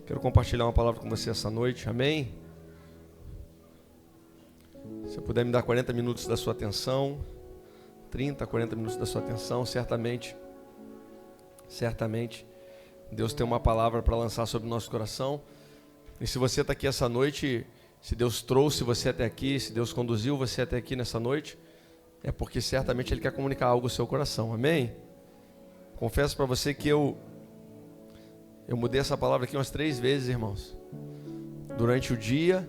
Quero compartilhar uma palavra com você essa noite, amém? Se você puder me dar 40 minutos da sua atenção, 30, 40 minutos da sua atenção, certamente, Deus tem uma palavra para lançar sobre o nosso coração. E se você está aqui essa noite, se Deus trouxe você até aqui, se Deus conduziu você até aqui nessa noite, é porque certamente Ele quer comunicar algo ao seu coração, amém? Confesso para você que eu mudei essa palavra aqui umas 3 vezes, irmãos, durante o dia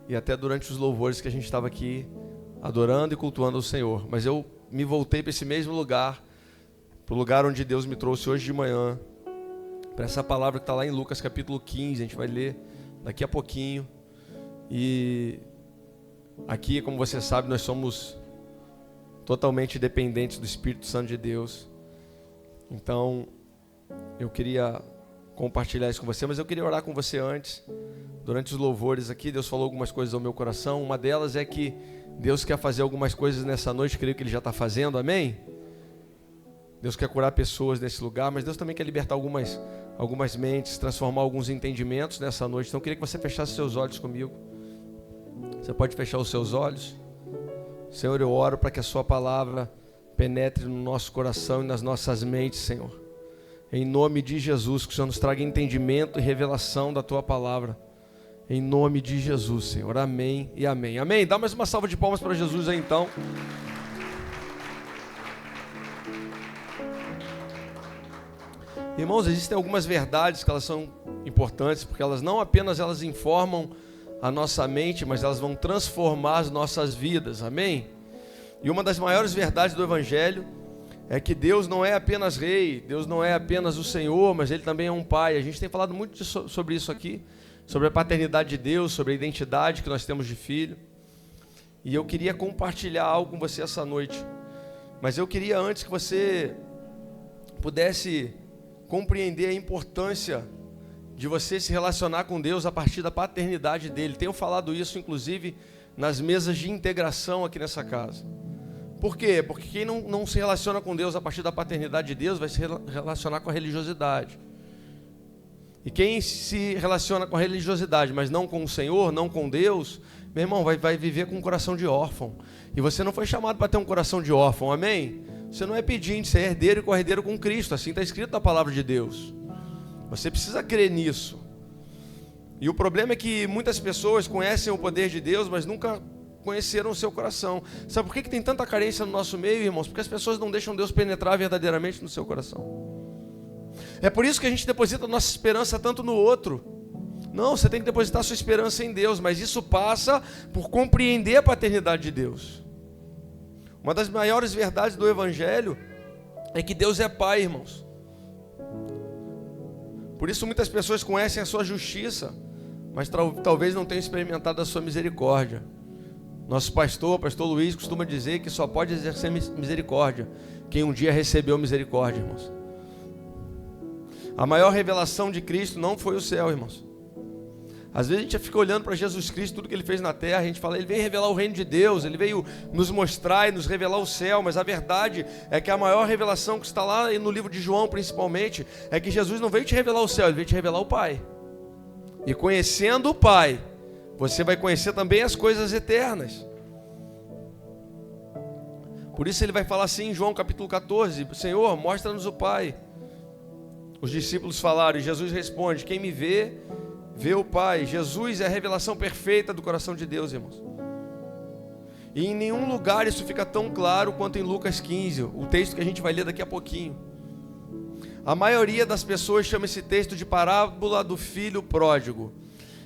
e até durante os louvores que a gente estava aqui adorando e cultuando o Senhor. Mas eu me voltei para esse mesmo lugar, para o lugar onde Deus me trouxe hoje de manhã, para essa palavra que está lá em Lucas capítulo 15, a gente vai ler daqui a pouquinho. E aqui, como você sabe, nós somos totalmente dependentes do Espírito Santo de Deus. Então, eu queria compartilhar isso com você, mas eu queria orar com você antes. Durante os louvores aqui, Deus falou algumas coisas ao meu coração. Uma delas é que Deus quer fazer algumas coisas nessa noite, creio que Ele já está fazendo, amém? Deus quer curar pessoas nesse lugar, mas Deus também quer libertar algumas mentes, transformar alguns entendimentos nessa noite. Então eu queria que você fechasse seus olhos comigo. Você pode fechar os seus olhos? Senhor, eu oro para que a sua palavra penetre no nosso coração e nas nossas mentes, Senhor. Em nome de Jesus, que o Senhor nos traga entendimento e revelação da tua palavra. Em nome de Jesus, Senhor. Amém e amém. Amém. Dá mais uma salva de palmas para Jesus aí, então. Irmãos, existem algumas verdades que elas são importantes, porque elas não apenas elas informam a nossa mente, mas elas vão transformar as nossas vidas. Amém? E uma das maiores verdades do Evangelho é que Deus não é apenas rei, Deus não é apenas o Senhor, mas Ele também é um Pai. A gente tem falado muito sobre isso aqui, sobre a paternidade de Deus, sobre a identidade que nós temos de filho. E eu queria compartilhar algo com você essa noite. Mas eu queria antes que você pudesse compreender a importância de você se relacionar com Deus a partir da paternidade dEle. Tenho falado isso, inclusive, nas mesas de integração aqui nessa casa. Por quê? Porque quem não se relaciona com Deus a partir da paternidade de Deus vai se relacionar com a religiosidade. E quem se relaciona com a religiosidade, mas não com o Senhor, não com Deus, meu irmão, vai viver com um coração de órfão. E você não foi chamado para ter um coração de órfão, amém? Você não é pedinte, você é herdeiro e co-herdeiro com Cristo. Assim está escrito na palavra de Deus. Você precisa crer nisso. E o problema é que muitas pessoas conhecem o poder de Deus, mas nunca conheceram o seu coração. Sabe por que tem tanta carência no nosso meio, irmãos? Porque as pessoas não deixam Deus penetrar verdadeiramente no seu coração. É por isso que a gente deposita a nossa esperança tanto no outro. Não, você tem que depositar a sua esperança em Deus, mas isso passa por compreender a paternidade de Deus. Uma das maiores verdades do Evangelho é que Deus é Pai, irmãos. Por isso muitas pessoas conhecem a sua justiça, mas talvez não tenham experimentado a sua misericórdia. Nosso pastor Luiz, costuma dizer que só pode exercer misericórdia quem um dia recebeu misericórdia, irmãos. A maior revelação de Cristo não foi o céu, irmãos. Às vezes a gente fica olhando para Jesus Cristo, tudo que Ele fez na terra, a gente fala, Ele veio revelar o reino de Deus, Ele veio nos mostrar e nos revelar o céu, mas a verdade é que a maior revelação que está lá no livro de João principalmente, é que Jesus não veio te revelar o céu, Ele veio te revelar o Pai. E conhecendo o Pai, você vai conhecer também as coisas eternas. Por isso Ele vai falar assim em João capítulo 14, Senhor, mostra-nos o Pai. Os discípulos falaram e Jesus responde, quem me vê o Pai. Jesus é a revelação perfeita do coração de Deus, irmãos. E em nenhum lugar isso fica tão claro quanto em Lucas 15, o texto que a gente vai ler daqui a pouquinho. A maioria das pessoas chama esse texto de parábola do filho pródigo.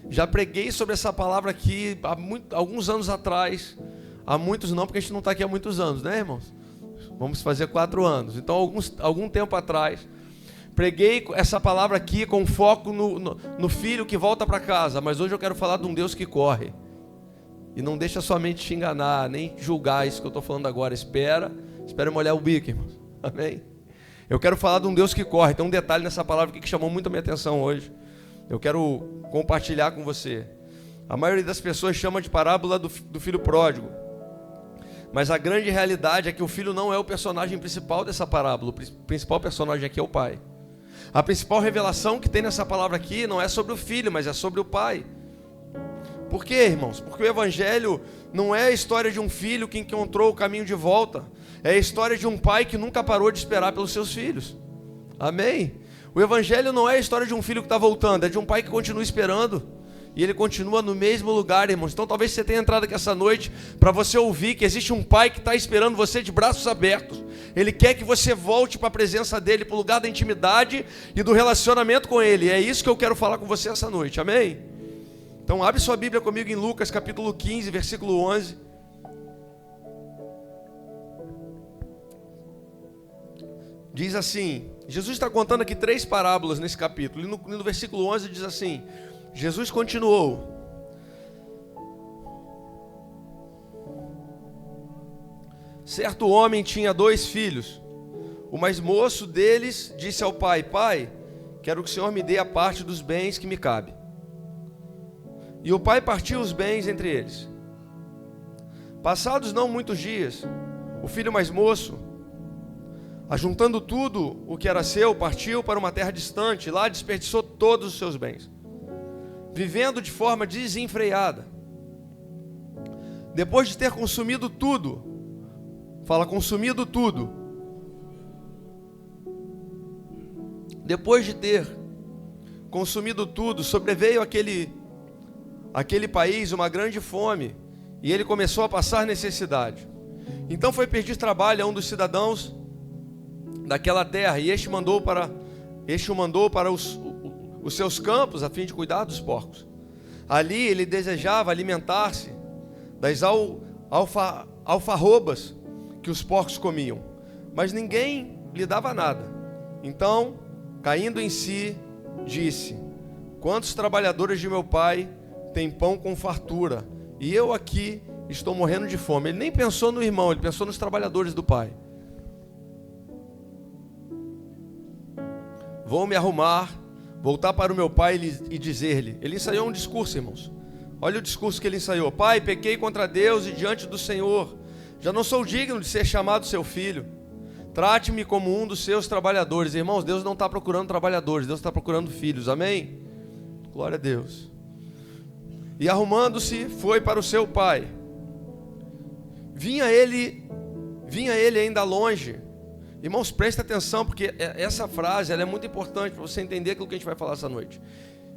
Já preguei sobre essa palavra aqui há alguns anos atrás. Há muitos não, porque a gente não está aqui há muitos anos, né, irmãos? Vamos fazer 4 anos. Então, algum tempo atrás, preguei essa palavra aqui com foco no filho que volta para casa. Mas hoje eu quero falar de um Deus que corre. E não deixa sua mente te enganar, nem julgar isso que eu estou falando agora. Espera molhar o bico, irmãos. Amém? Eu quero falar de um Deus que corre. Tem um detalhe nessa palavra aqui que chamou muito a minha atenção hoje. Eu quero compartilhar com você. A maioria das pessoas chama de parábola do filho pródigo. Mas a grande realidade é que o filho não é o personagem principal dessa parábola. O principal personagem aqui é o pai. A principal revelação que tem nessa palavra aqui não é sobre o filho, mas é sobre o pai. Por quê, irmãos? Porque o evangelho não é a história de um filho que encontrou o caminho de volta. É a história de um pai que nunca parou de esperar pelos seus filhos. Amém? O evangelho não é a história de um filho que está voltando, é de um pai que continua esperando. E ele continua no mesmo lugar, irmãos. Então talvez você tenha entrado aqui essa noite para você ouvir que existe um pai que está esperando você de braços abertos. Ele quer que você volte para a presença dele, para o lugar da intimidade e do relacionamento com ele. É isso que eu quero falar com você essa noite, amém? Então abre sua Bíblia comigo em Lucas capítulo 15, versículo 11. Diz assim, Jesus está contando aqui 3 parábolas nesse capítulo. E no versículo 11 diz assim, Jesus continuou: certo homem tinha 2 filhos. O mais moço deles disse ao pai: Pai, quero que o Senhor me dê a parte dos bens que me cabe. E o pai partiu os bens entre eles. Passados não muitos dias, o filho mais moço, ajuntando tudo o que era seu, partiu para uma terra distante. Lá desperdiçou todos os seus bens, vivendo de forma desenfreada. Depois de ter consumido tudo, fala consumido tudo. Depois de ter consumido tudo, sobreveio aquele país uma grande fome, e ele começou a passar necessidade. Então foi pedir trabalho a um dos cidadãos daquela terra, e este o mandou para os seus campos a fim de cuidar dos porcos. Ali ele desejava alimentar-se das alfarrobas que os porcos comiam, mas ninguém lhe dava nada. Então, caindo em si, disse: quantos trabalhadores de meu pai têm pão com fartura, e eu aqui estou morrendo de fome. Ele nem pensou no irmão, ele pensou nos trabalhadores do pai. Vou me arrumar, voltar para o meu pai e dizer-lhe. Ele ensaiou um discurso, irmãos. Olha o discurso que ele ensaiou: Pai, pequei contra Deus e diante do Senhor. Já não sou digno de ser chamado seu filho. Trate-me como um dos seus trabalhadores. Irmãos, Deus não está procurando trabalhadores, Deus está procurando filhos, amém? Glória a Deus. E arrumando-se, foi para o seu pai. Vinha ele ainda longe. Irmãos, presta atenção, porque essa frase ela é muito importante para você entender aquilo que a gente vai falar essa noite.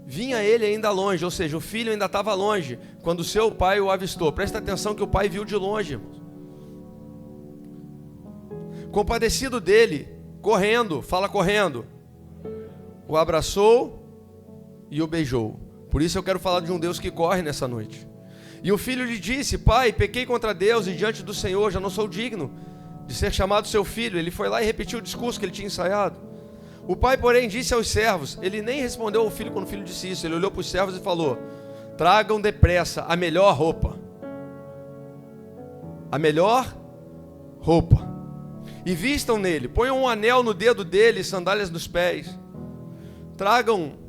Vinha ele ainda longe, ou seja, o filho ainda estava longe quando o seu pai o avistou. Presta atenção que o pai viu de longe, irmãos. Compadecido dele, correndo, fala correndo, o abraçou e o beijou. Por isso eu quero falar de um Deus que corre nessa noite. E o filho lhe disse: Pai, pequei contra Deus e diante do Senhor, já não sou digno de ser chamado seu filho. Ele foi lá e repetiu o discurso que ele tinha ensaiado. O pai, porém, disse aos servos, ele nem respondeu ao filho quando o filho disse isso, ele olhou para os servos e falou: tragam depressa a melhor roupa, e vistam nele, ponham um anel no dedo dele e sandálias nos pés. Tragam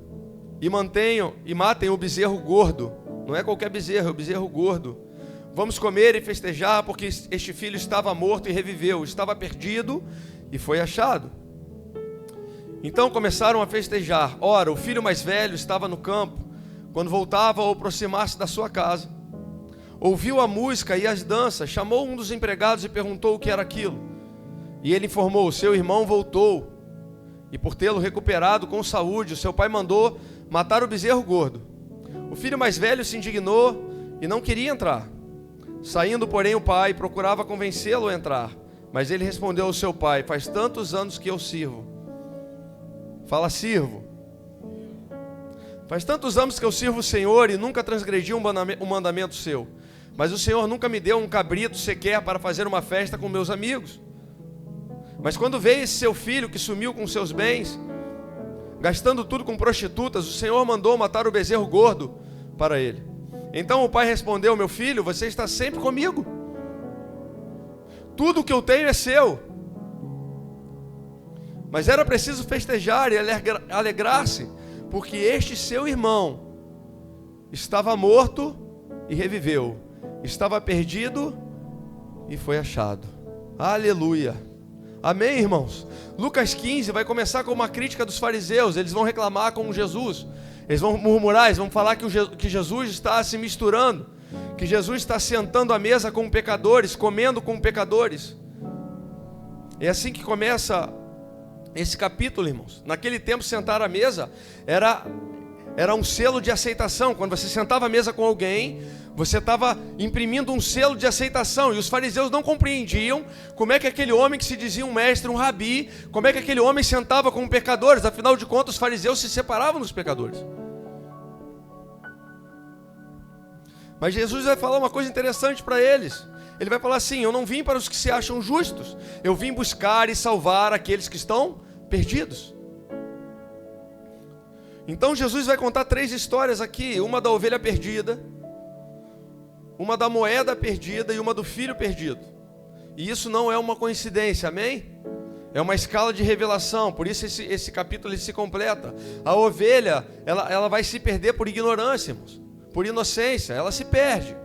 e matem o bezerro gordo. Não é qualquer bezerro, é o bezerro gordo. Vamos comer e festejar, porque este filho estava morto e reviveu, estava perdido e foi achado. Então começaram a festejar. Ora, o filho mais velho estava no campo. Quando voltava ao aproximar-se da sua casa, ouviu a música e as danças, chamou um dos empregados e perguntou o que era aquilo. E ele informou: seu irmão voltou, e por tê-lo recuperado com saúde, o seu pai mandou matar o bezerro gordo. O filho mais velho se indignou e não queria entrar. Saindo, porém, o pai procurava convencê-lo a entrar, mas ele respondeu ao seu pai: faz tantos anos que eu sirvo. Fala, sirvo. Faz tantos anos que eu sirvo o Senhor e nunca transgredi um mandamento seu. Mas o Senhor nunca me deu um cabrito sequer para fazer uma festa com meus amigos. Mas quando veio esse seu filho que sumiu com seus bens, gastando tudo com prostitutas, o Senhor mandou matar o bezerro gordo para ele. Então o pai respondeu: meu filho, você está sempre comigo. Tudo o que eu tenho é seu. Mas era preciso festejar e alegrar-se, porque este seu irmão estava morto e reviveu, estava perdido e foi achado. Aleluia, Amém, irmãos? Lucas 15 vai começar com uma crítica dos fariseus. Eles vão reclamar com Jesus. Eles vão murmurar, eles vão falar que Jesus está se misturando, que Jesus está sentando à mesa com pecadores, comendo com pecadores. É assim que começa esse capítulo, irmãos. Naquele tempo, sentar à mesa era um selo de aceitação. Quando você sentava à mesa com alguém, você estava imprimindo um selo de aceitação. E os fariseus não compreendiam como é que aquele homem que se dizia um mestre, um rabi, como é que aquele homem sentava com pecadores. Afinal de contas, os fariseus se separavam dos pecadores. Mas Jesus vai falar uma coisa interessante para eles. Ele vai falar assim: eu não vim para os que se acham justos, eu vim buscar e salvar aqueles que estão perdidos. Então Jesus vai contar 3 histórias aqui: uma da ovelha perdida, uma da moeda perdida e uma do filho perdido. E isso não é uma coincidência, amém? É uma escala de revelação. Por isso esse capítulo ele se completa. A ovelha, ela vai se perder por ignorância, irmãos, por inocência, ela se perde.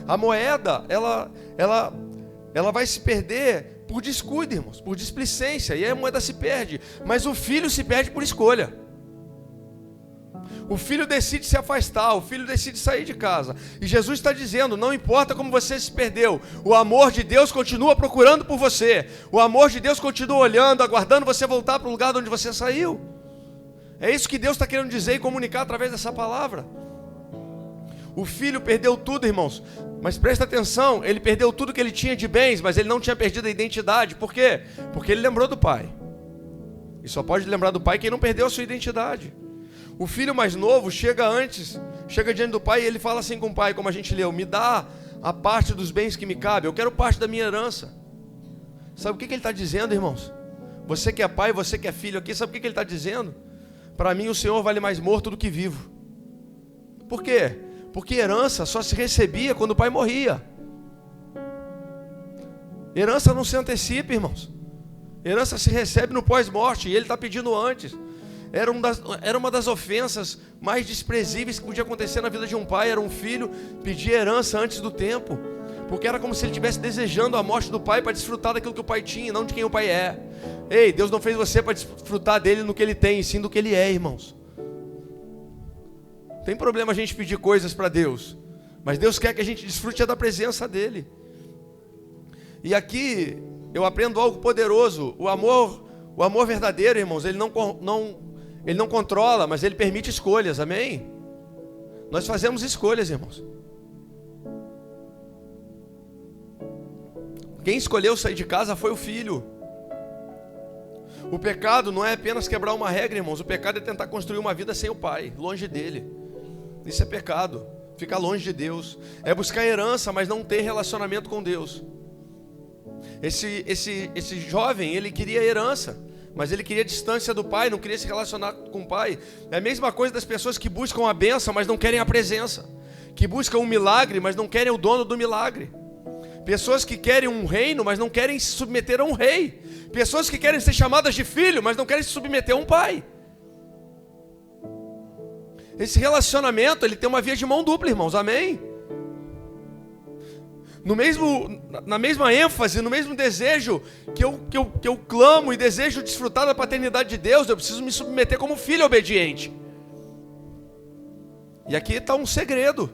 A moeda, ela vai se perder por descuido, irmãos, por displicência, e aí a moeda se perde. Mas o filho se perde por escolha. O filho decide se afastar, o filho decide sair de casa. E Jesus está dizendo: não importa como você se perdeu, o amor de Deus continua procurando por você. O amor de Deus continua olhando, aguardando você voltar para o lugar de onde você saiu. É isso que Deus está querendo dizer e comunicar através dessa palavra. O filho perdeu tudo, irmãos, mas presta atenção, ele perdeu tudo que ele tinha de bens, mas ele não tinha perdido a identidade. Por quê? Porque ele lembrou do pai. E só pode lembrar do pai quem não perdeu a sua identidade. O filho mais novo chega diante do pai e ele fala assim com o pai, como a gente leu: me dá a parte dos bens que me cabe, eu quero parte da minha herança. Sabe o que ele está dizendo, irmãos? Você que é pai, você que é filho aqui, sabe o que ele está dizendo? Para mim o Senhor vale mais morto do que vivo. Por quê? Porque herança só se recebia quando o pai morria. Herança não se antecipa, irmãos. Herança se recebe no pós-morte, e ele está pedindo antes. Era uma das ofensas mais desprezíveis que podia acontecer na vida de um pai. Era um filho pedir herança antes do tempo, porque era como se ele estivesse desejando a morte do pai para desfrutar daquilo que o pai tinha, não de quem o pai é. Ei, Deus não fez você para desfrutar dele no que ele tem, e sim do que ele é, irmãos. Tem problema a gente pedir coisas para Deus, mas Deus quer que a gente desfrute da presença dele. E aqui eu aprendo algo poderoso. O amor verdadeiro, irmãos, ele não controla, mas ele permite escolhas, amém? Nós fazemos escolhas, irmãos. Quem escolheu sair de casa foi o filho. O pecado não é apenas quebrar uma regra, irmãos. O pecado é tentar construir uma vida sem o pai, longe dele. Isso é pecado, ficar longe de Deus. É buscar herança, mas não ter relacionamento com Deus. Esse jovem, ele queria herança, mas ele queria distância do pai, não queria se relacionar com o pai. É a mesma coisa das pessoas que buscam a bênção, mas não querem a presença. Que buscam um milagre, mas não querem o dono do milagre. Pessoas que querem um reino, mas não querem se submeter a um rei. Pessoas que querem ser chamadas de filho, mas não querem se submeter a um pai. Esse relacionamento, ele tem uma via de mão dupla, irmãos, amém? Na mesma ênfase, no mesmo desejo que eu clamo e desejo desfrutar da paternidade de Deus, eu preciso me submeter como filho obediente. E aqui está um segredo,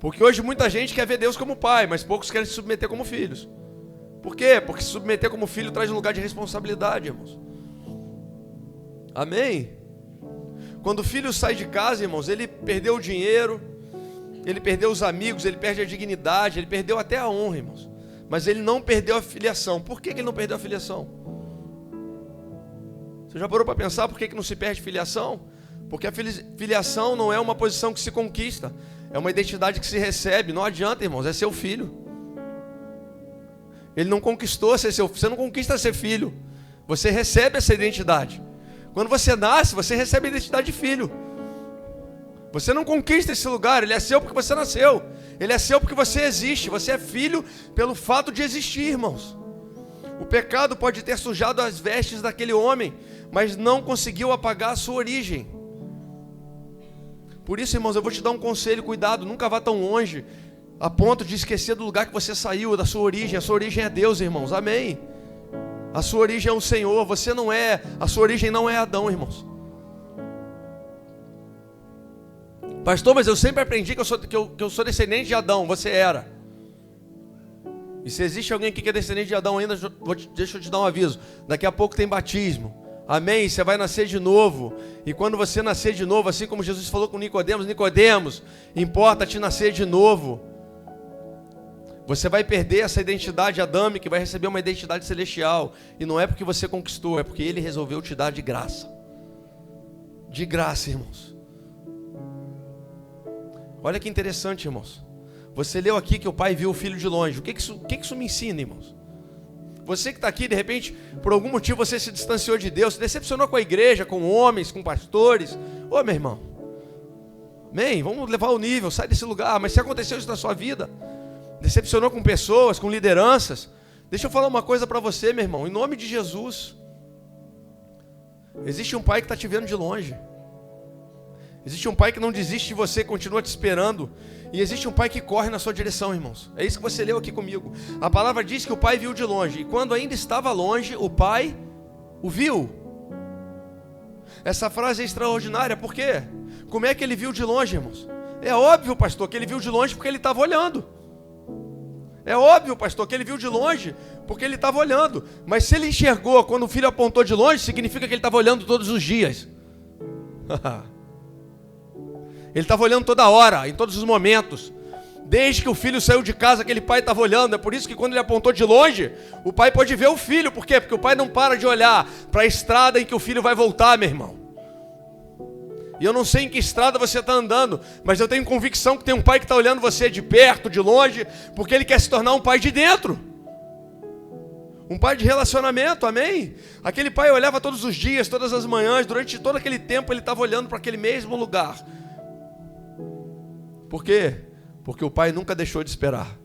porque hoje muita gente quer ver Deus como pai, mas poucos querem se submeter como filhos. Por quê? Porque se submeter como filho traz um lugar de responsabilidade, irmãos. Amém? Quando o filho sai de casa, irmãos, ele perdeu o dinheiro, ele perdeu os amigos, ele perde a dignidade, ele perdeu até a honra, irmãos. Mas ele não perdeu a filiação. Por que ele não perdeu a filiação? Você já parou para pensar por que não se perde filiação? Porque a filiação não é uma posição que se conquista, é uma identidade que se recebe. Não adianta, irmãos, é seu filho. Ele não conquistou ser seu filho. Você não conquista ser filho, você recebe essa identidade. Quando você nasce, você recebe a identidade de filho. Você não conquista esse lugar, ele é seu porque você nasceu. Ele é seu porque você existe. Você é filho pelo fato de existir, irmãos. O pecado pode ter sujado as vestes daquele homem, mas não conseguiu apagar a sua origem. Por isso, irmãos, eu vou te dar um conselho: cuidado, nunca vá tão longe a ponto de esquecer do lugar que você saiu, da sua origem. A sua origem é Deus, irmãos, amém? A sua origem é o Senhor. Você não é, a sua origem não é Adão, irmãos. Pastor, mas eu sempre aprendi que eu sou descendente de Adão. Você era. E se existe alguém aqui que é descendente de Adão ainda, deixa eu te dar um aviso. Daqui a pouco tem batismo. Amém? Você vai nascer de novo. E quando você nascer de novo, assim como Jesus falou com Nicodemos, Nicodemos, importa te nascer de novo. Você vai perder essa identidade adâmica e vai receber uma identidade celestial. E não é porque você conquistou, é porque Ele resolveu te dar de graça. De graça, irmãos. Olha que interessante, irmãos. Você leu aqui que o pai viu o filho de longe. O que isso me ensina, irmãos? Você que está aqui, de repente, por algum motivo você se distanciou de Deus, se decepcionou com a igreja, com homens, com pastores. Ô, meu irmão, amém? Vamos levar o nível, sai desse lugar. Mas se aconteceu isso na sua vida, decepcionou com pessoas, com lideranças, deixa eu falar uma coisa para você, meu irmão. Em nome de Jesus, existe um pai que está te vendo de longe. Existe um pai que não desiste de você, continua te esperando. E existe um pai que corre na sua direção, irmãos. É isso que você leu aqui comigo. A palavra diz que o pai viu de longe. E quando ainda estava longe, o pai o viu. Essa frase é extraordinária. Por quê? Como é que ele viu de longe, irmãos? É óbvio, pastor, que ele viu de longe porque ele estava olhando. É óbvio, pastor, que ele viu de longe porque ele estava olhando. Mas se ele enxergou quando o filho apontou de longe, significa que ele estava olhando todos os dias. Ele estava olhando toda hora, em todos os momentos. Desde que o filho saiu de casa, aquele pai estava olhando. É por isso que quando ele apontou de longe, o pai pôde ver o filho. Por quê? Porque o pai não para de olhar para a estrada em que o filho vai voltar, meu irmão. E eu não sei em que estrada você está andando, mas eu tenho convicção que tem um pai que está olhando você de perto, de longe, porque ele quer se tornar um pai de dentro. Um pai de relacionamento, amém? Aquele pai olhava todos os dias, todas as manhãs, durante todo aquele tempo ele estava olhando para aquele mesmo lugar. Por quê? Porque o pai nunca deixou de esperar.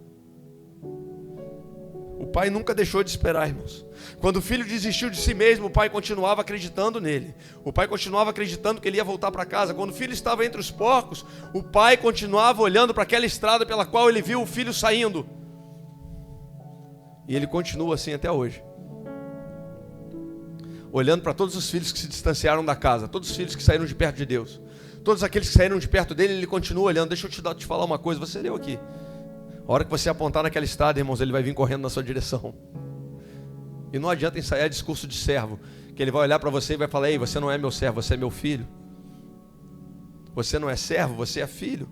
O pai nunca deixou de esperar, irmãos. Quando o filho desistiu de si mesmo, o pai continuava acreditando nele. O pai continuava acreditando que ele ia voltar para casa. Quando o filho estava entre os porcos, o pai continuava olhando para aquela estrada pela qual ele viu o filho saindo. E ele continua assim até hoje. Olhando para todos os filhos que se distanciaram da casa, todos os filhos que saíram de perto de Deus. Todos aqueles que saíram de perto dele, ele continua olhando. Deixa eu te falar uma coisa, você leu aqui. A hora que você apontar naquela estrada, irmãos, ele vai vir correndo na sua direção. E não adianta ensaiar discurso de servo, que ele vai olhar para você e vai falar: ei, você não é meu servo, você é meu filho. Você não é servo, você é filho.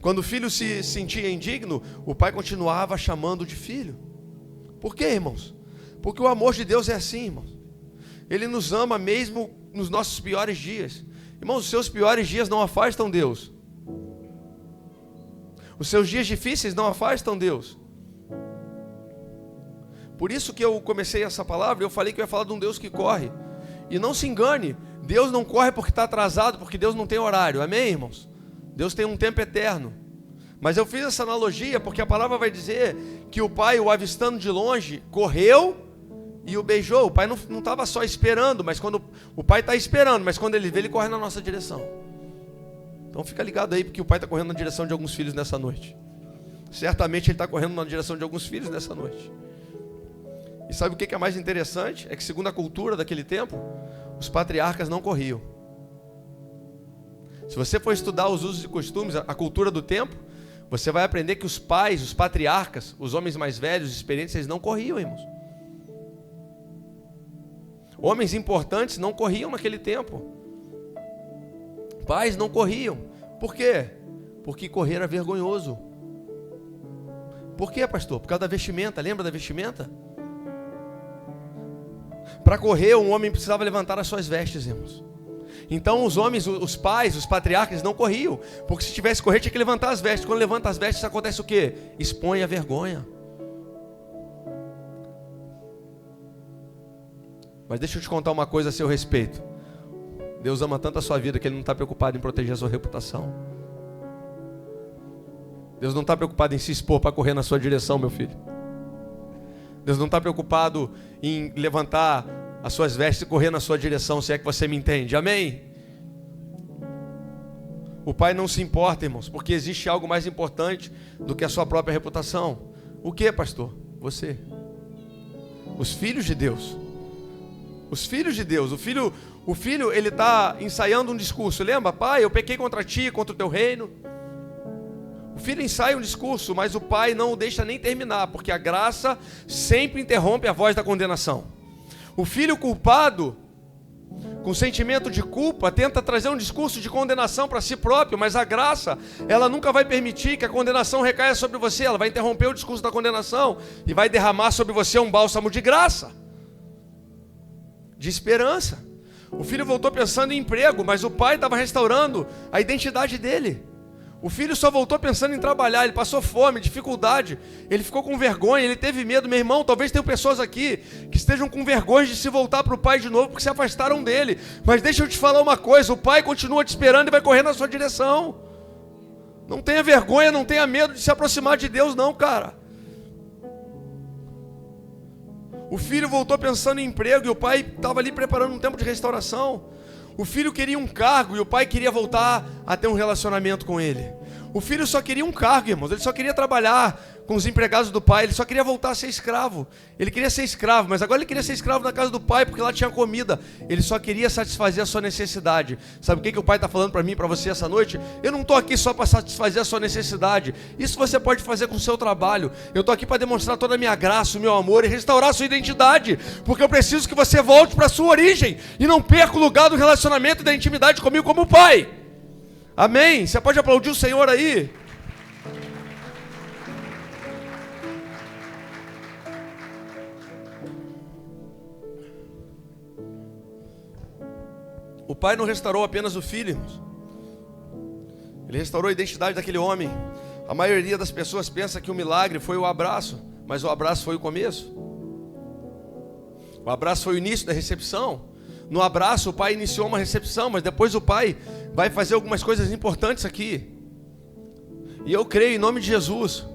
Quando o filho se sentia indigno, o pai continuava chamando de filho. Por quê, irmãos? Porque o amor de Deus é assim, irmãos. Ele nos ama mesmo nos nossos piores dias. Irmãos, os seus piores dias não afastam Deus. Os seus dias difíceis não afastam Deus. Por isso que eu comecei essa palavra, eu falei que eu ia falar de um Deus que corre. E não se engane, Deus não corre porque está atrasado, porque Deus não tem horário. Amém, irmãos? Deus tem um tempo eterno. Mas eu fiz essa analogia porque a palavra vai dizer que o pai, o avistando de longe, correu e o beijou. O pai não estava só esperando, mas quando o pai está esperando, mas quando ele vê, ele corre na nossa direção. Então fica ligado aí, porque o pai está correndo na direção de alguns filhos nessa noite. Certamente ele está correndo na direção de alguns filhos nessa noite. E sabe o que é mais interessante? É que segundo a cultura daquele tempo, os patriarcas não corriam. Se você for estudar os usos e costumes, a cultura do tempo, você vai aprender que os pais, os patriarcas, os homens mais velhos, experientes, eles não corriam, irmãos. Homens importantes não corriam naquele tempo. Pais não corriam. Por quê? Porque correr era vergonhoso. Por quê, pastor? Por causa da vestimenta. Lembra da vestimenta? Para correr, um homem precisava levantar as suas vestes, irmãos. Então os homens, os pais, os patriarcas não corriam. Porque se tivesse correr, tinha que levantar as vestes. Quando levanta as vestes, acontece o quê? Expõe a vergonha. Mas deixa eu te contar uma coisa a seu respeito. Deus ama tanto a sua vida que Ele não está preocupado em proteger a sua reputação. Deus não está preocupado em se expor para correr na sua direção, meu filho. Deus não está preocupado em levantar as suas vestes e correr na sua direção, se é que você me entende. Amém? O Pai não se importa, irmãos, porque existe algo mais importante do que a sua própria reputação. O que, pastor? Você. Os filhos de Deus Os filhos de Deus. O filho ele está ensaiando um discurso. Lembra? Pai, eu pequei contra ti, contra o teu reino. O filho ensaia um discurso, mas o pai não o deixa nem terminar, porque a graça sempre interrompe a voz da condenação. O filho culpado, com sentimento de culpa, tenta trazer um discurso de condenação para si próprio, mas a graça, ela nunca vai permitir que a condenação recaia sobre você. Ela vai interromper o discurso da condenação e vai derramar sobre você um bálsamo de graça, de esperança. O filho voltou pensando em emprego, mas o pai estava restaurando a identidade dele. O filho só voltou pensando em trabalhar, ele passou fome, dificuldade, ele ficou com vergonha, ele teve medo. Meu irmão, talvez tenham pessoas aqui que estejam com vergonha de se voltar para o pai de novo, porque se afastaram dele. Mas deixa eu te falar uma coisa, o pai continua te esperando e vai correr na sua direção. Não tenha vergonha, não tenha medo de se aproximar de Deus não, cara. O filho voltou pensando em emprego e o pai estava ali preparando um tempo de restauração. O filho queria um cargo e o pai queria voltar a ter um relacionamento com ele. O filho só queria um cargo, irmãos. Ele só queria trabalhar com os empregados do pai. Ele só queria voltar a ser escravo. Ele queria ser escravo, mas agora ele queria ser escravo na casa do pai, porque lá tinha comida. Ele só queria satisfazer a sua necessidade. Sabe o que o pai está falando para mim, para você essa noite? Eu não estou aqui só para satisfazer a sua necessidade. Isso você pode fazer com o seu trabalho. Eu estou aqui para demonstrar toda a minha graça, o meu amor e restaurar a sua identidade. Porque eu preciso que você volte para a sua origem e não perca o lugar do relacionamento e da intimidade comigo como pai. Amém? Você pode aplaudir o Senhor aí? O pai não restaurou apenas o filho, irmãos. Ele restaurou a identidade daquele homem. A maioria das pessoas pensa que o milagre foi o abraço, mas o abraço foi o começo. O abraço foi o início da recepção. No abraço o pai iniciou uma recepção, mas depois o pai vai fazer algumas coisas importantes aqui. E eu creio em nome de Jesus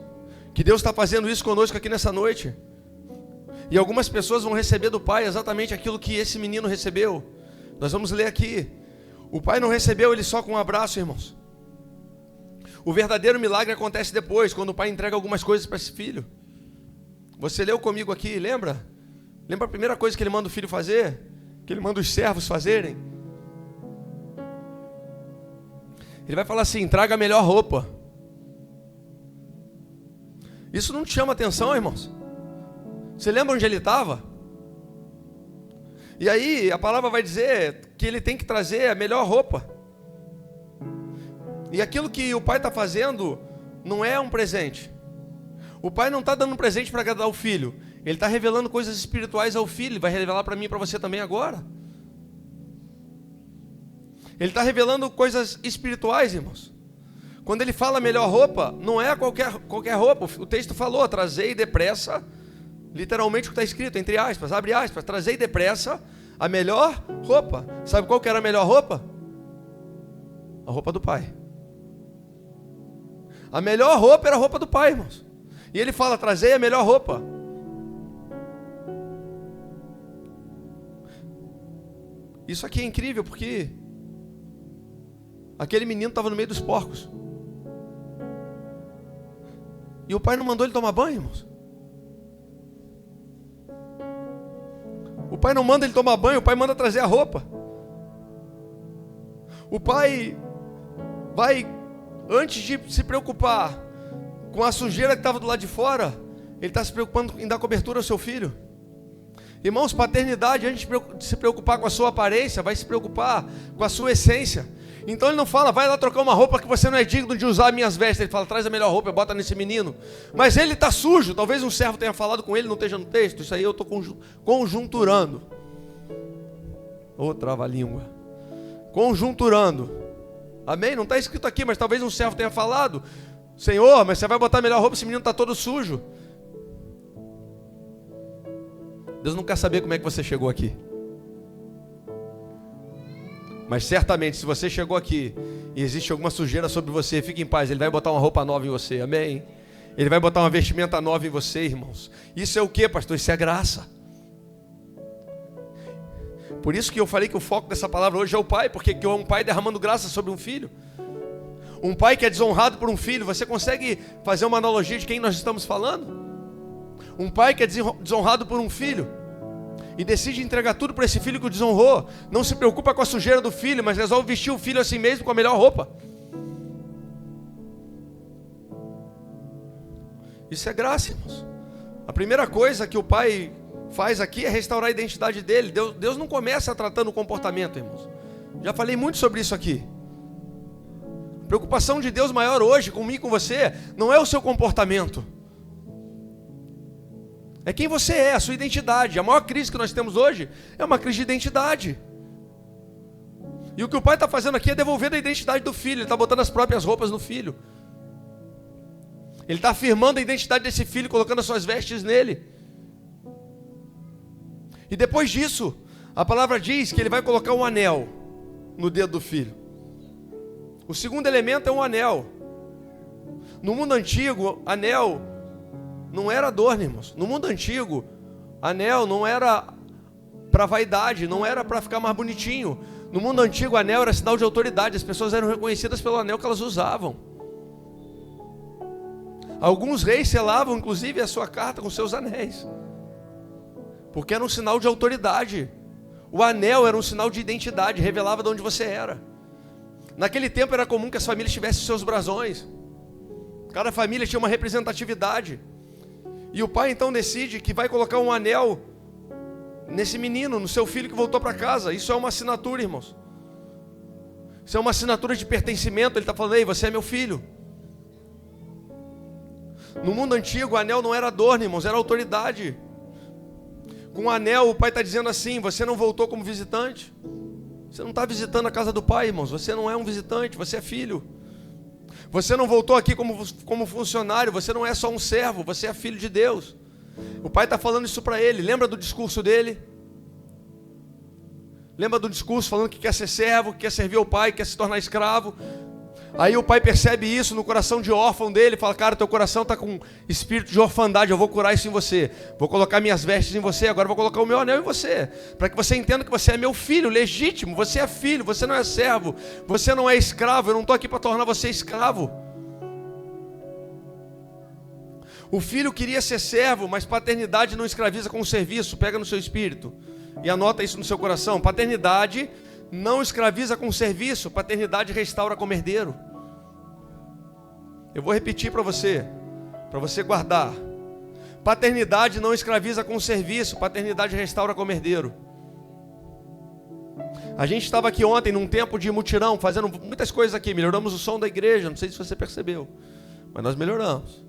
que Deus está fazendo isso conosco aqui nessa noite. E algumas pessoas vão receber do pai exatamente aquilo que esse menino recebeu. Nós vamos ler aqui. O pai não recebeu ele só com um abraço, irmãos. O verdadeiro milagre acontece depois, quando o pai entrega algumas coisas para esse filho. Você leu comigo aqui, lembra? Lembra a primeira coisa que ele manda o filho fazer? Que ele manda os servos fazerem? Ele vai falar assim: traga a melhor roupa. Isso não te chama atenção, irmãos? Você lembra onde ele estava? E aí a palavra vai dizer que ele tem que trazer a melhor roupa. E aquilo que o pai está fazendo não é um presente. O pai não está dando um presente para agradar o filho. Ele está revelando coisas espirituais ao filho. Ele vai revelar para mim e para você também agora. Ele está revelando coisas espirituais, irmãos. Quando ele fala melhor roupa, não é qualquer roupa. O texto falou: trazei depressa. Literalmente o que está escrito, entre aspas, abre aspas. Trazei depressa a melhor roupa. Sabe qual que era a melhor roupa? A roupa do pai. A melhor roupa era a roupa do pai, irmãos. E ele fala: trazei a melhor roupa. Isso aqui é incrível porque aquele menino estava no meio dos porcos. E o pai não mandou ele tomar banho, irmãos. O pai não manda ele tomar banho, o pai manda trazer a roupa. O pai vai, antes de se preocupar com a sujeira que estava do lado de fora, ele está se preocupando em dar cobertura ao seu filho. Irmãos, paternidade, antes de se preocupar com a sua aparência, vai se preocupar com a sua essência. Então ele não fala: vai lá trocar uma roupa que você não é digno de usar minhas vestes. Ele fala: traz a melhor roupa e bota nesse menino. Mas ele está sujo. Talvez um servo tenha falado com ele, não esteja no texto. Isso aí eu estou conjunturando. Ô, trava-língua. Conjunturando. Amém? Não está escrito aqui, mas talvez um servo tenha falado: Senhor, mas você vai botar a melhor roupa, esse menino está todo sujo. Deus não quer saber como é que você chegou aqui. Mas certamente, se você chegou aqui e existe alguma sujeira sobre você, fique em paz. Ele vai botar uma roupa nova em você, amém? Ele vai botar uma vestimenta nova em você, irmãos. Isso é o que, pastor? Isso é graça. Por isso que eu falei que o foco dessa palavra hoje é o pai, porque é um pai derramando graça sobre um filho. Um pai que é desonrado por um filho. Você consegue fazer uma analogia de quem nós estamos falando? Um pai que é desonrado por um filho. e decide entregar tudo para esse filho que o desonrou, não se preocupa com a sujeira do filho, mas resolve vestir o filho assim mesmo com a melhor roupa. Isso é graça, irmãos. A primeira coisa que o pai faz aqui é restaurar a identidade dele. Deus não começa tratando o comportamento, irmãos. Já falei muito sobre isso aqui. A preocupação de Deus maior hoje, comigo e com você, não é o seu comportamento. É quem você é, a sua identidade. A maior crise que nós temos hoje é uma crise de identidade. E o que o pai está fazendo aqui é devolvendo a identidade do filho. Ele está botando as próprias roupas no filho. Ele está afirmando a identidade desse filho, colocando as suas vestes nele. E depois disso, a palavra diz que ele vai colocar um anel no dedo do filho. O segundo elemento é um anel. No mundo antigo, anel não era adorno, irmãos. No mundo antigo, anel não era para vaidade, não era para ficar mais bonitinho. No mundo antigo, anel era sinal de autoridade. As pessoas eram reconhecidas pelo anel que elas usavam. Alguns reis selavam, inclusive, a sua carta com seus anéis, porque era um sinal de autoridade. O anel era um sinal de identidade, revelava de onde você era. Naquele tempo era comum que as famílias tivessem seus brasões. Cada família tinha uma representatividade. E o pai então decide que vai colocar um anel nesse menino, no seu filho que voltou para casa. Isso é uma assinatura, irmãos. Isso é uma assinatura de pertencimento. Ele está falando: ei, você é meu filho. No mundo antigo, o anel não era adorno, irmãos, era autoridade. Com o anel, o pai está dizendo assim: você não voltou como visitante. Você não está visitando a casa do pai, irmãos. Você não é um visitante, você é filho. Você não voltou aqui como funcionário. Você não é só um servo, você é filho de Deus. O pai está falando isso para ele. Lembra do discurso dele? Lembra do discurso falando que quer ser servo, que quer servir ao pai, que quer se tornar escravo? Aí o pai percebe isso no coração de órfão dele, fala: cara, teu coração está com espírito de orfandade, eu vou curar isso em você, vou colocar minhas vestes em você, agora vou colocar o meu anel em você, para que você entenda que você é meu filho legítimo, você é filho, você não é servo, você não é escravo, eu não estou aqui para tornar você escravo. O filho queria ser servo, mas paternidade não escraviza com o serviço. Pega no seu espírito e anota isso no seu coração: paternidade não escraviza com serviço, paternidade restaura como herdeiro. Eu vou repetir para você guardar. Paternidade não escraviza com serviço, paternidade restaura como herdeiro. A gente estava aqui ontem num tempo de mutirão, fazendo muitas coisas aqui. Melhoramos o som da igreja, não sei se você percebeu, mas nós melhoramos.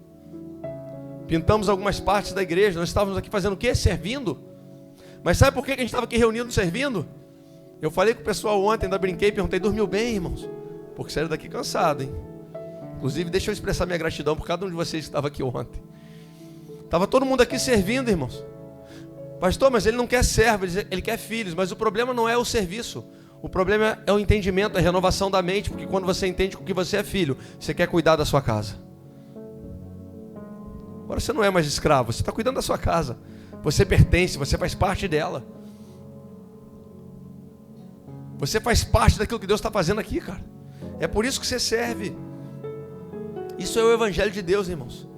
Pintamos algumas partes da igreja. Nós estávamos aqui fazendo o quê? Servindo. Mas sabe por que a gente estava aqui reunido servindo? Eu falei com o pessoal ontem, ainda brinquei, perguntei: dormiu bem, irmãos? Porque saíram daqui cansado, hein? Inclusive, deixa eu expressar minha gratidão por cada um de vocês que estava aqui ontem. Estava todo mundo aqui servindo, irmãos. Pastor, mas ele não quer servo, ele quer filhos. Mas o problema não é o serviço. O problema é o entendimento, a renovação da mente. Porque quando você entende que você é filho, você quer cuidar da sua casa. Agora você não é mais escravo, você está cuidando da sua casa. Você pertence, você faz parte dela. Você faz parte daquilo que Deus está fazendo aqui, cara. É por isso que você serve. Isso é o Evangelho de Deus, irmãos.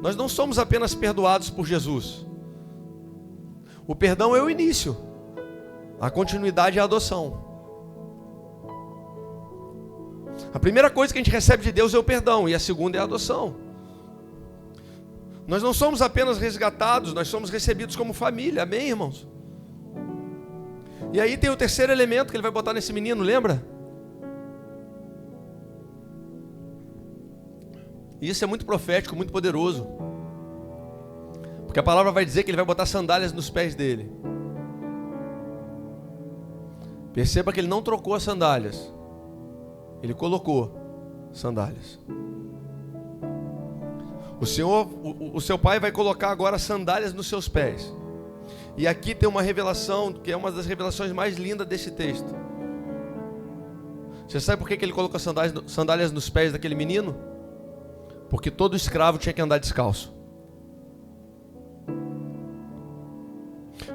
Nós não somos apenas perdoados por Jesus. O perdão é o início. A continuidade é a adoção. A primeira coisa que a gente recebe de Deus é o perdão, e a segunda é a adoção. Nós não somos apenas resgatados, nós somos recebidos como família. Amém, irmãos? E aí tem o terceiro elemento que ele vai botar nesse menino, lembra? E isso é muito profético, muito poderoso. Porque a palavra vai dizer que ele vai botar sandálias nos pés dele. Perceba que ele não trocou as sandálias. Ele colocou sandálias. O seu pai vai colocar agora sandálias nos seus pés. E aqui tem uma revelação, que é uma das revelações mais lindas desse texto. Você sabe por que ele colocou sandálias nos pés daquele menino? Porque todo escravo tinha que andar descalço.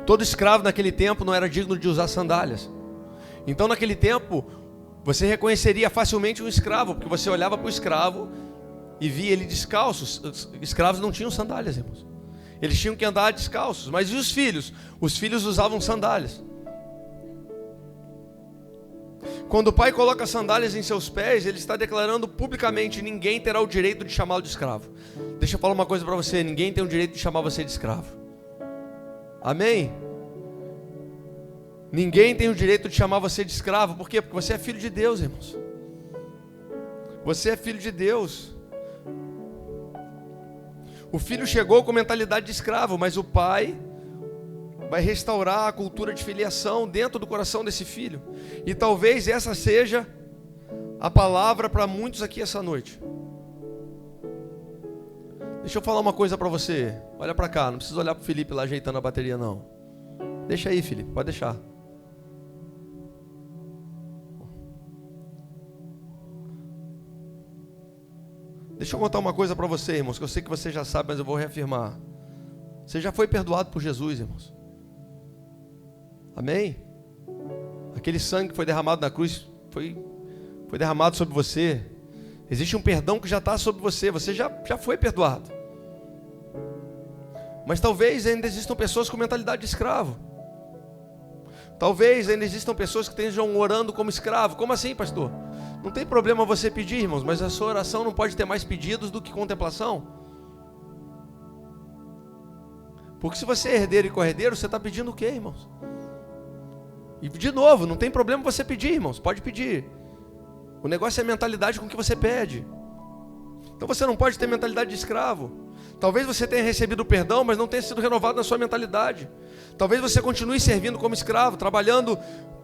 Todo escravo naquele tempo não era digno de usar sandálias. Então naquele tempo você reconheceria facilmente um escravo, porque você olhava para o escravo e via ele descalço. Os escravos não tinham sandálias, irmãos. Eles tinham que andar descalços. Mas e os filhos? Os filhos usavam sandálias. Quando o pai coloca sandálias em seus pés, ele está declarando publicamente: ninguém terá o direito de chamá-lo de escravo. Deixa eu falar uma coisa para você: ninguém tem o direito de chamar você de escravo. Amém? Ninguém tem o direito de chamar você de escravo. Por quê? Porque você é filho de Deus, irmãos. Você é filho de Deus. O filho chegou com mentalidade de escravo, mas o pai vai restaurar a cultura de filiação dentro do coração desse filho. E talvez essa seja a palavra para muitos aqui essa noite. Deixa eu falar uma coisa para você. Olha para cá, não precisa olhar para o Felipe lá ajeitando a bateria não. Deixa aí, Felipe, pode deixar. Deixa eu contar uma coisa para você, irmãos, que eu sei que você já sabe, mas eu vou reafirmar. Você já foi perdoado por Jesus, irmãos. Amém? Aquele sangue que foi derramado na cruz foi derramado sobre você. Existe um perdão que já está sobre você. Você já foi perdoado. Mas talvez ainda existam pessoas com mentalidade de escravo. Talvez ainda existam pessoas que estejam orando como escravo. Como assim, pastor? Não tem problema você pedir, irmãos, mas a sua oração não pode ter mais pedidos do que contemplação. Porque se você é herdeiro e corredeiro, você está pedindo o quê, irmãos? E de novo, não tem problema você pedir, irmãos, pode pedir. O negócio é a mentalidade com que você pede. Então você não pode ter mentalidade de escravo. Talvez você tenha recebido o perdão, mas não tenha sido renovado na sua mentalidade. Talvez você continue servindo como escravo, trabalhando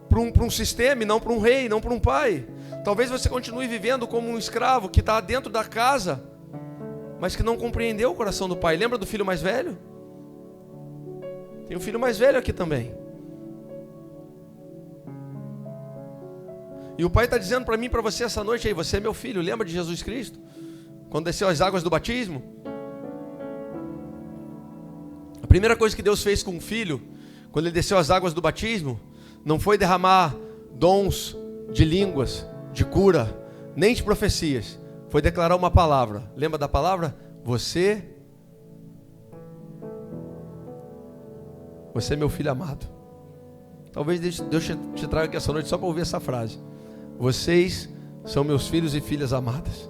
para um sistema e não para um rei, não para um pai. Talvez você continue vivendo como um escravo que está dentro da casa, mas que não compreendeu o coração do pai. Lembra do filho mais velho? Tem um filho mais velho aqui também. E o pai está dizendo para mim e para você essa noite aí: você é meu filho. Lembra de Jesus Cristo? Quando desceu as águas do batismo? A primeira coisa que Deus fez com o filho, quando ele desceu as águas do batismo, não foi derramar dons de línguas, de cura, nem de profecias. Foi declarar uma palavra. Lembra da palavra? Você é meu filho amado. Talvez Deus te traga aqui essa noite só para ouvir essa frase. Vocês são meus filhos e filhas amadas.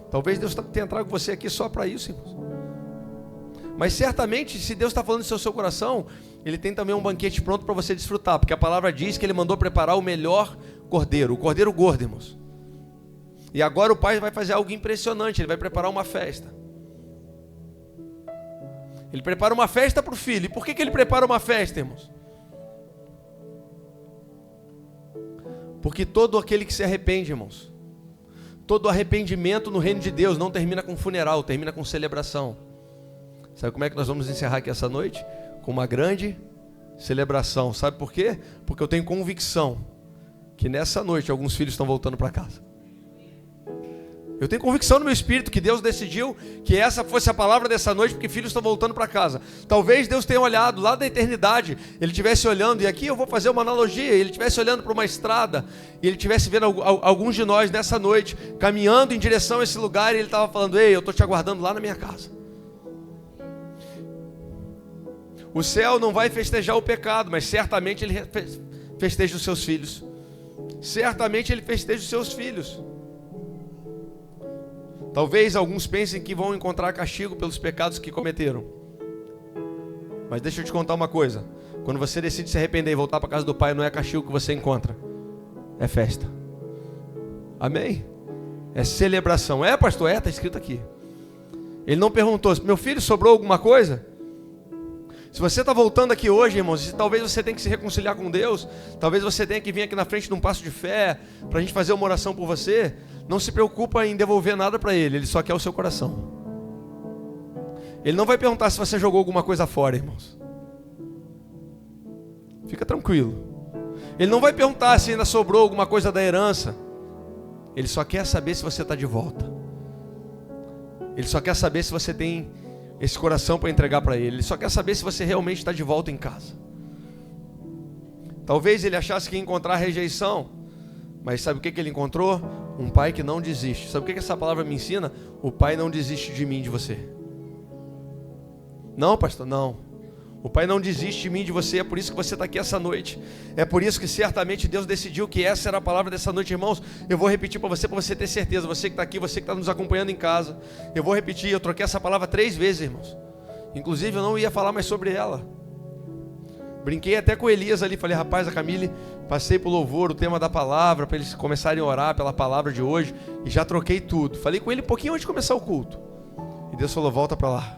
Talvez Deus tenha trago você aqui só para isso, irmãos. Mas certamente, se Deus está falando isso ao seu coração, Ele tem também um banquete pronto para você desfrutar. Porque a palavra diz que Ele mandou preparar o melhor cordeiro, o cordeiro gordo, irmãos. E agora o Pai vai fazer algo impressionante. Ele vai preparar uma festa. Ele prepara uma festa para o filho. E por que Ele prepara uma festa, irmãos? Porque todo aquele que se arrepende, irmãos, todo arrependimento no reino de Deus não termina com funeral, termina com celebração. Sabe como é que nós vamos encerrar aqui essa noite? Com uma grande celebração. Sabe por quê? Porque eu tenho convicção que nessa noite alguns filhos estão voltando para casa. Eu tenho convicção no meu espírito que Deus decidiu que essa fosse a palavra dessa noite, porque filhos estão voltando para casa. Talvez Deus tenha olhado lá da eternidade, Ele estivesse olhando, e aqui eu vou fazer uma analogia, Ele estivesse olhando para uma estrada, e Ele estivesse vendo alguns de nós nessa noite, caminhando em direção a esse lugar, e Ele estava falando: ei, eu estou te aguardando lá na minha casa. O céu não vai festejar o pecado, mas certamente Ele festeja os seus filhos. Certamente Ele festeja os seus filhos. Talvez alguns pensem que vão encontrar castigo pelos pecados que cometeram. Mas deixa eu te contar uma coisa. Quando você decide se arrepender e voltar para a casa do Pai, não é castigo que você encontra. É festa. Amém? É celebração. É, pastor? É, está escrito aqui. Ele não perguntou: meu filho, sobrou alguma coisa? Se você está voltando aqui hoje, irmãos, talvez você tenha que se reconciliar com Deus, talvez você tenha que vir aqui na frente de um passo de fé, para a gente fazer uma oração por você, não se preocupa em devolver nada para Ele, Ele só quer o seu coração. Ele não vai perguntar se você jogou alguma coisa fora, irmãos. Fica tranquilo. Ele não vai perguntar se ainda sobrou alguma coisa da herança. Ele só quer saber se você está de volta. Ele só quer saber se você tem esse coração para entregar para Ele. Ele só quer saber se você realmente está de volta em casa. Talvez ele achasse que ia encontrar rejeição, mas sabe o que ele encontrou? Um pai que não desiste. Sabe o que essa palavra me ensina? O Pai não desiste de mim, de você. Não, pastor, não. O Pai não desiste de mim, de você, é por isso que você está aqui essa noite. É por isso que certamente Deus decidiu que essa era a palavra dessa noite, irmãos. Eu vou repetir para você ter certeza. Você que está aqui, você que está nos acompanhando em casa. Eu vou repetir, eu troquei essa palavra 3 vezes, irmãos. Inclusive eu não ia falar mais sobre ela. Brinquei até com Elias ali, falei, rapaz, a Camille, passei pro louvor, o tema da palavra, para eles começarem a orar pela palavra de hoje. E já troquei tudo. Falei com ele um pouquinho antes de começar o culto. E Deus falou, volta para lá.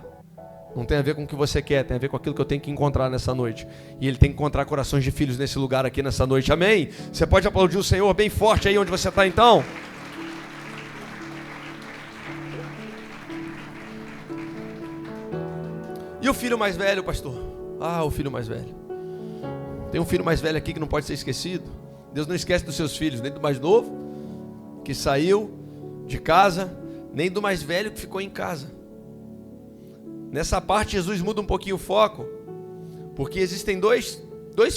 Não tem a ver com o que você quer, tem a ver com aquilo que eu tenho que encontrar nessa noite. E Ele tem que encontrar corações de filhos nesse lugar aqui nessa noite, amém? Você pode aplaudir o Senhor bem forte aí onde você está então? E o filho mais velho, pastor? Ah, o filho mais velho. Tem um filho mais velho aqui que não pode ser esquecido. Deus não esquece dos seus filhos, nem do mais novo, que saiu de casa, nem do mais velho que ficou em casa. Nessa parte Jesus muda um pouquinho o foco, porque existem dois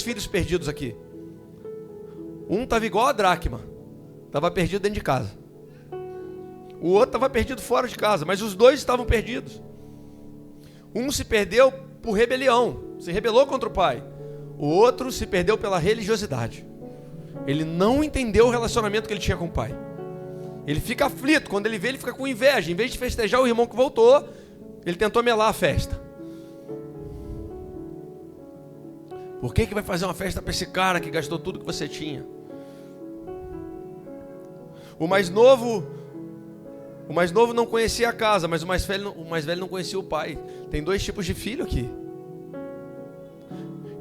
filhos perdidos aqui. Um estava igual a dracma, estava perdido dentro de casa. O outro estava perdido fora de casa, mas os dois estavam perdidos. Um se perdeu por rebelião, se rebelou contra o pai. O outro se perdeu pela religiosidade. Ele não entendeu o relacionamento que ele tinha com o pai. Ele fica aflito, quando ele vê, ele fica com inveja. Em vez de festejar o irmão que voltou, ele tentou melar a festa. Por que vai fazer uma festa para esse cara que gastou tudo que você tinha? O mais novo não conhecia a casa, mas o mais velho não conhecia o pai. Tem 2 tipos de filho aqui.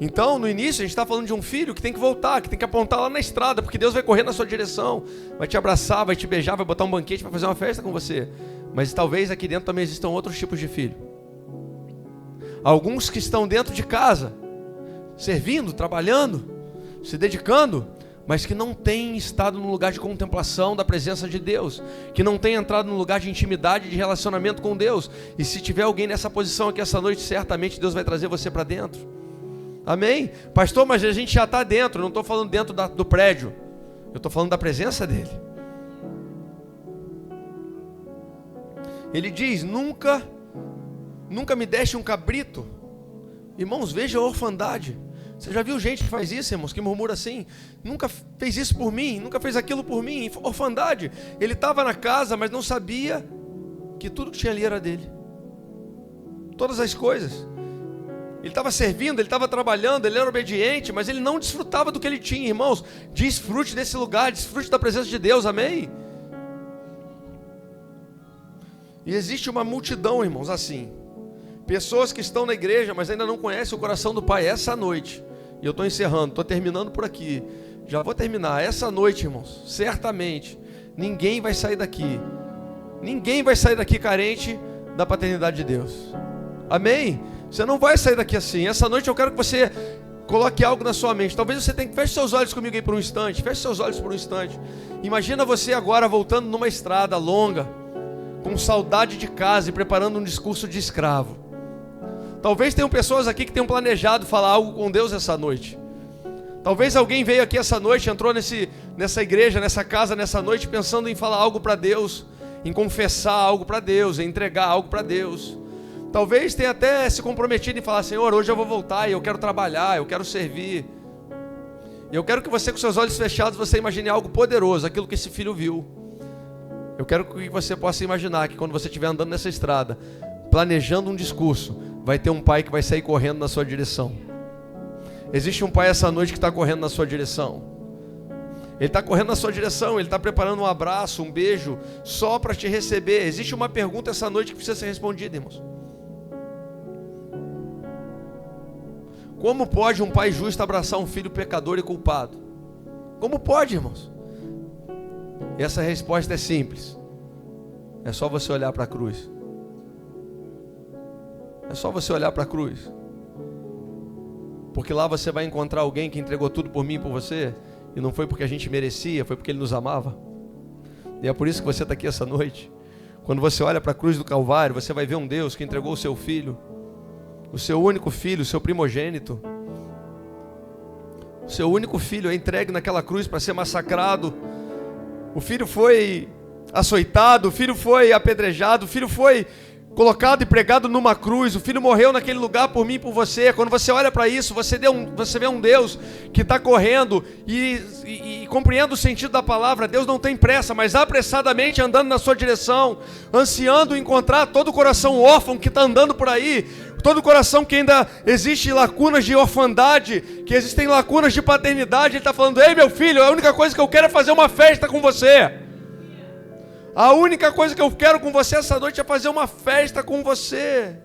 Então, no início, a gente está falando de um filho que tem que voltar, que tem que apontar lá na estrada, porque Deus vai correr na sua direção, vai te abraçar, vai te beijar, vai botar um banquete, vai fazer uma festa com você. Mas talvez aqui dentro também existam outros tipos de filho. Alguns que estão dentro de casa, servindo, trabalhando, se dedicando, mas que não têm estado no lugar de contemplação da presença de Deus, que não têm entrado no lugar de intimidade, de relacionamento com Deus. E se tiver alguém nessa posição aqui essa noite, certamente Deus vai trazer você para dentro. Amém? Pastor, mas a gente já está dentro. Eu não estou falando dentro do prédio, eu estou falando da presença dele. Ele diz, nunca me deste um cabrito. Irmãos, veja a orfandade. Você já viu gente que faz isso, irmãos, que murmura assim? Nunca fez isso por mim, nunca fez aquilo por mim. Orfandade. Ele estava na casa, mas não sabia que tudo que tinha ali era dele. Todas as coisas. Ele estava servindo, ele estava trabalhando, ele era obediente, mas ele não desfrutava do que ele tinha, irmãos. Desfrute desse lugar, desfrute da presença de Deus, amém? E existe uma multidão, irmãos, assim. Pessoas que estão na igreja, mas ainda não conhecem o coração do Pai. Essa noite, e eu estou encerrando, estou terminando por aqui. Já vou terminar. Essa noite, irmãos, certamente, ninguém vai sair daqui. Ninguém vai sair daqui carente da paternidade de Deus. Amém? Você não vai sair daqui assim. Essa noite eu quero que você coloque algo na sua mente. Talvez você tenha que... Feche seus olhos comigo aí por um instante. Feche seus olhos por um instante. Imagina você agora voltando numa estrada longa, com saudade de casa e preparando um discurso de escravo. Talvez tenham pessoas aqui que tenham planejado falar algo com Deus essa noite. Talvez alguém veio aqui essa noite, entrou nessa igreja, nessa casa, nessa noite, pensando em falar algo para Deus, em confessar algo para Deus, em entregar algo para Deus. Talvez tenha até se comprometido em falar, Senhor, hoje eu vou voltar e eu quero trabalhar, eu quero servir. E eu quero que você, com seus olhos fechados, você imagine algo poderoso, aquilo que esse filho viu. Eu quero que você possa imaginar que quando você estiver andando nessa estrada, planejando um discurso, vai ter um pai que vai sair correndo na sua direção. Existe um pai essa noite que está correndo na sua direção. Ele está correndo na sua direção, ele está preparando um abraço, um beijo, só para te receber. Existe uma pergunta essa noite que precisa ser respondida, irmãos. Como pode um pai justo abraçar um filho pecador e culpado? Como pode, irmãos? E essa resposta é simples. É só você olhar para a cruz. É só você olhar para a cruz. Porque lá você vai encontrar alguém que entregou tudo por mim e por você. E não foi porque a gente merecia, foi porque Ele nos amava. E é por isso que você está aqui essa noite. Quando você olha para a cruz do Calvário, você vai ver um Deus que entregou o seu filho, o seu único filho, o seu primogênito. O seu único filho é entregue naquela cruz para ser massacrado. O filho foi açoitado, o filho foi apedrejado, o filho foi colocado e pregado numa cruz. O Filho morreu naquele lugar por mim e por você. Quando você olha para isso, você vê um Deus que está correndo e compreende o sentido da palavra. Deus não tem pressa, mas apressadamente andando na sua direção, ansiando encontrar todo o coração órfão que está andando por aí, todo o coração que ainda existe lacunas de orfandade, que existem lacunas de paternidade. Ele está falando: ei, meu filho, a única coisa que eu quero é fazer uma festa com você. A única coisa que eu quero com você essa noite é fazer uma festa com você.